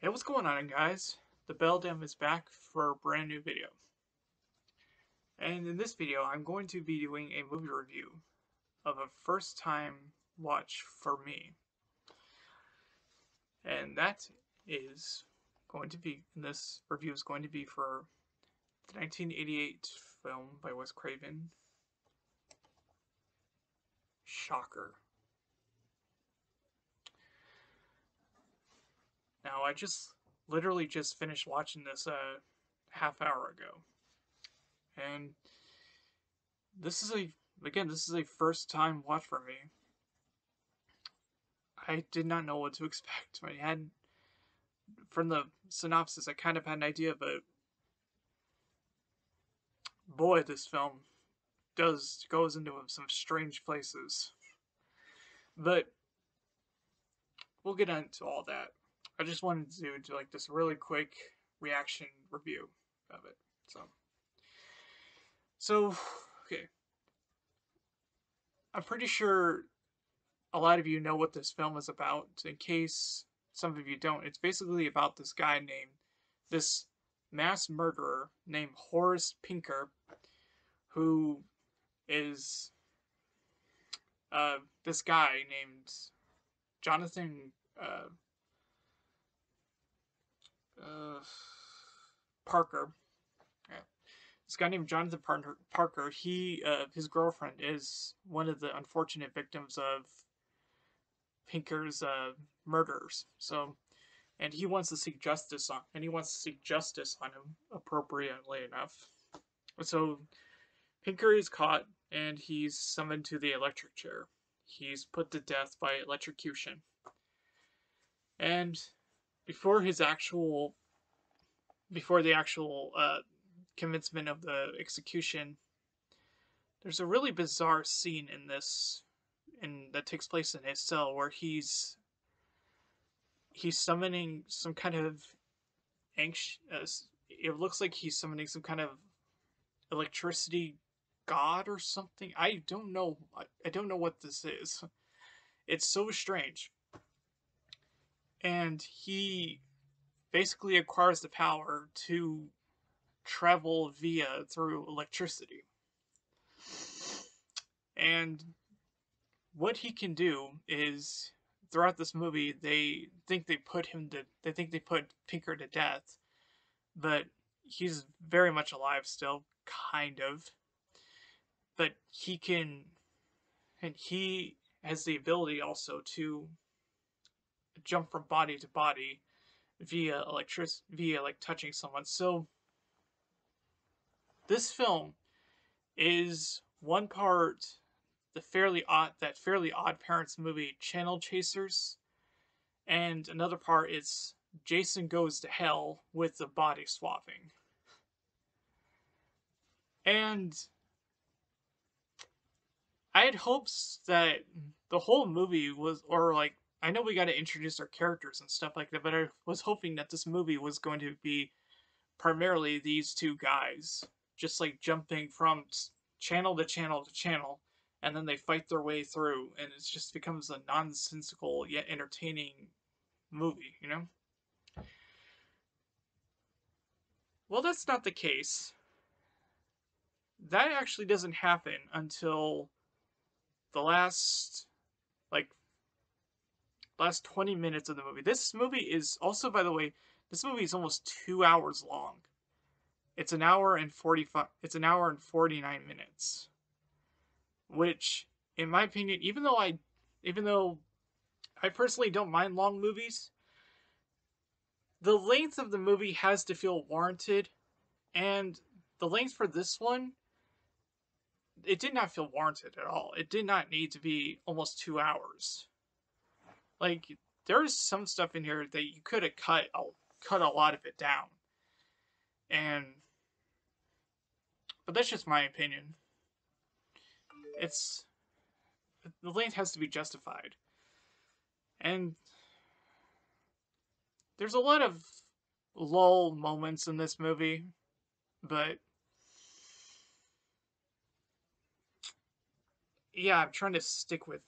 Hey, what's going on, guys? The Beldam is back for a brand new video. And in this video, I'm going to be doing a movie review of a first time watch for me. And that is going to be, this review is going to be for the 1988 film by Wes Craven, Shocker. Now, I literally just finished watching this a half hour ago. And this is a first time watch for me. I did not know what to expect. I had, from the synopsis, I kind of had an idea, but boy, this film goes into some strange places. But we'll get into all that. I just wanted to do like this really quick reaction review of it. So okay, I'm pretty sure a lot of you know what this film is about. In case some of you don't, it's basically about this mass murderer named Horace Pinker, who is this guy named Jonathan uh, Parker. Yeah. This guy named Jonathan Parker. His girlfriend is one of the unfortunate victims of Pinker's murders. So, and he wants to seek justice on him appropriately enough. So Pinker is caught and he's summoned to the electric chair. He's put to death by electrocution. And before his actual, before the actual commencement of the execution, there's a really bizarre scene in this, that takes place in his cell where he's summoning some kind of anxious. It looks like he's summoning some kind of electricity god or something. I don't know. I don't know what this is. It's so strange. And he basically acquires the power to travel through electricity. And what he can do is, throughout this movie, they think they put Pinker to death, but he's very much alive still, kind of. But he has the ability also to jump from body to body via like touching someone. So this film is one part fairly odd parents movie Channel Chasers, and another part is Jason Goes to Hell with the body swapping. And I had hopes that the whole movie was, or like, I know we got to introduce our characters and stuff like that, but I was hoping that this movie was going to be primarily these two guys, just like jumping from channel to channel to channel, and then they fight their way through, and it just becomes a nonsensical yet entertaining movie, you know? Well, that's not the case. That actually doesn't happen until the like, last 20 minutes of the movie. This movie is also, by the way, this movie is almost 2 hours long. It's an hour and 45. It's an hour and 49 minutes, which, in my opinion, even though I personally don't mind long movies, the length of the movie has to feel warranted, and the length for this one, it did not feel warranted at all. It did not need to be almost 2 hours. Like, there's some stuff in here that you could have cut a lot of it down, and but that's just my opinion. It's the length has to be justified, and there's a lot of lull moments in this movie, but yeah, I'm trying to stick with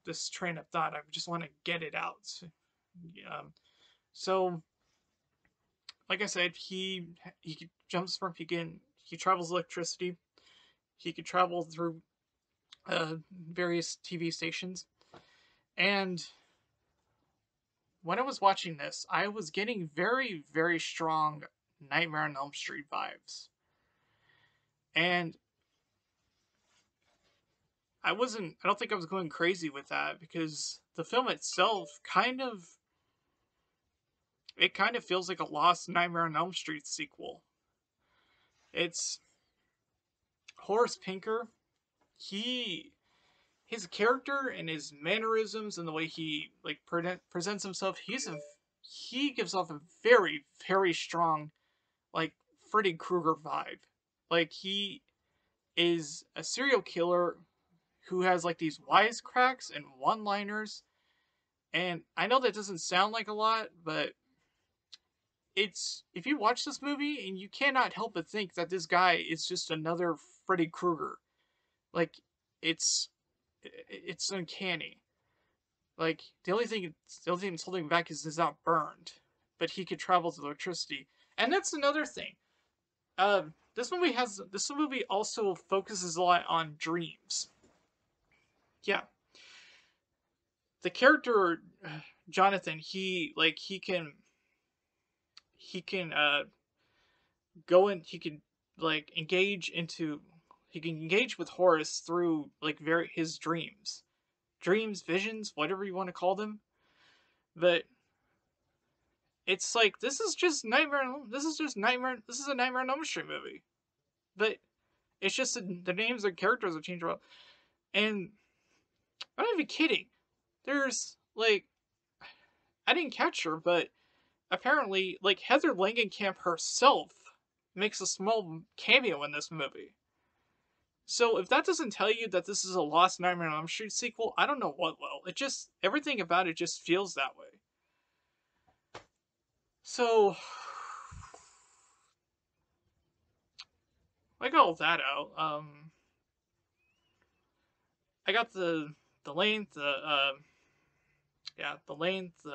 this train of thought. I just want to get it out. Um, so like I said, he jumps from he travels electricity. He could travel through various TV stations, and when I was watching this, I was getting very, very strong Nightmare on Elm Street vibes. And I don't think I was going crazy with that because the film itself it kind of feels like a lost Nightmare on Elm Street sequel. It's Horace Pinker. He, his character and his mannerisms and the way he like presents himself, he gives off a very, very strong like Freddy Krueger vibe. Like he is a serial killer who has like these wisecracks and one-liners. And I know that doesn't sound like a lot, but it's if you watch this movie and you cannot help but think that this guy is just another Freddy Krueger. Like it's it's uncanny. Like the only thing that's holding him back is he's not burned, but he could travel to electricity. And that's another thing. This movie also focuses a lot on dreams. Yeah, the character Jonathan, he can go in he can like engage into he can engage with Horace through like his dreams, visions, whatever you want to call them. But it's like this is a Nightmare on Elm Street movie. But it's just the names of the characters are changed around. And I'm not even kidding. There's like I didn't catch her, but apparently like Heather Langenkamp herself makes a small cameo in this movie. So if that doesn't tell you that this is a Lost Nightmare on Elm Street sequel, I don't know what will. It just everything about it just feels that way. So I got all that out. I got the length, the length.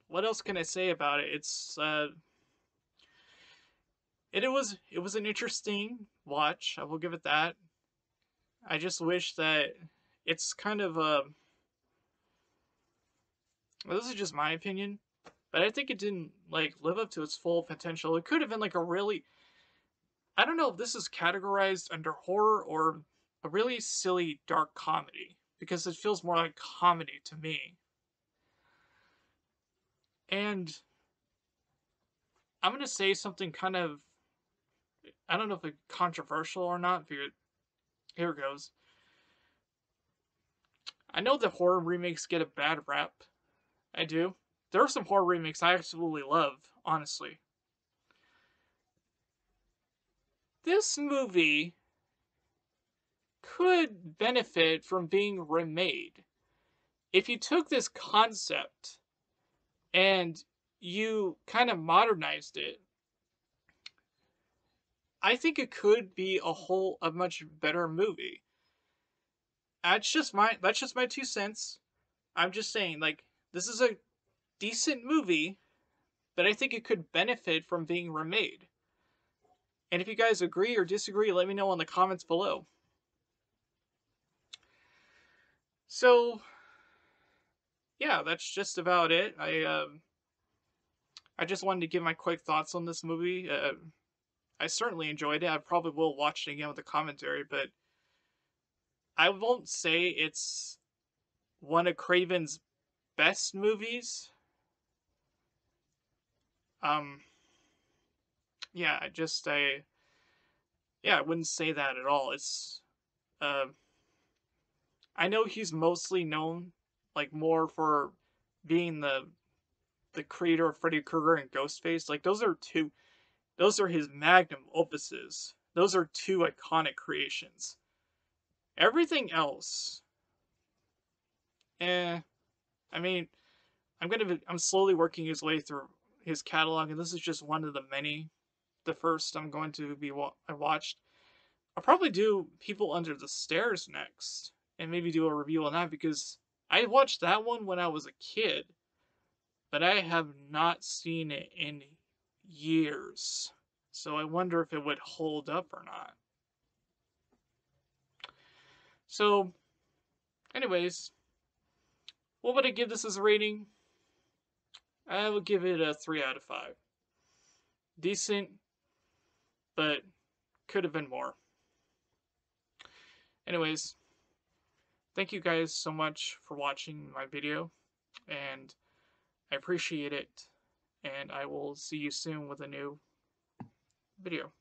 What else can I say about it? It was an interesting watch. I will give it that. I just wish that it's kind of well, this is just my opinion, but I think it didn't like live up to its full potential. It could have been like a really I don't know if this is categorized under horror or a really silly dark comedy because it feels more like comedy to me. And I'm gonna say something kind of I don't know if it's controversial or not. But here it goes. I know that horror remakes get a bad rap. I do. There are some horror remakes I absolutely love, honestly. This movie could benefit from being remade. If you took this concept and you kind of modernized it, I think it could be a much better movie. That's just my 2 cents. I'm just saying like this is a decent movie, but I think it could benefit from being remade. And if you guys agree or disagree, let me know in the comments below. So, yeah, that's just about it. I just wanted to give my quick thoughts on this movie. I certainly enjoyed it. I probably will watch it again with the commentary, but I won't say it's one of Craven's best movies. Um, yeah, I wouldn't say that at all. Uh, I know he's mostly known, like more for being the creator of Freddy Krueger and Ghostface. Like those are his magnum opuses. Those are two iconic creations. Everything else, eh. I mean, I'm slowly working his way through his catalog, and this is just one of the many. The first I'm going to be I watched. I'll probably do People Under the Stairs next, and maybe do a review on that because I watched that one when I was a kid, but I have not seen it in years. So I wonder if it would hold up or not. So, anyways, what would I give this as a rating? I would give it a 3 out of 5. Decent, but could have been more. Anyways, thank you guys so much for watching my video, and I appreciate it, and I will see you soon with a new video.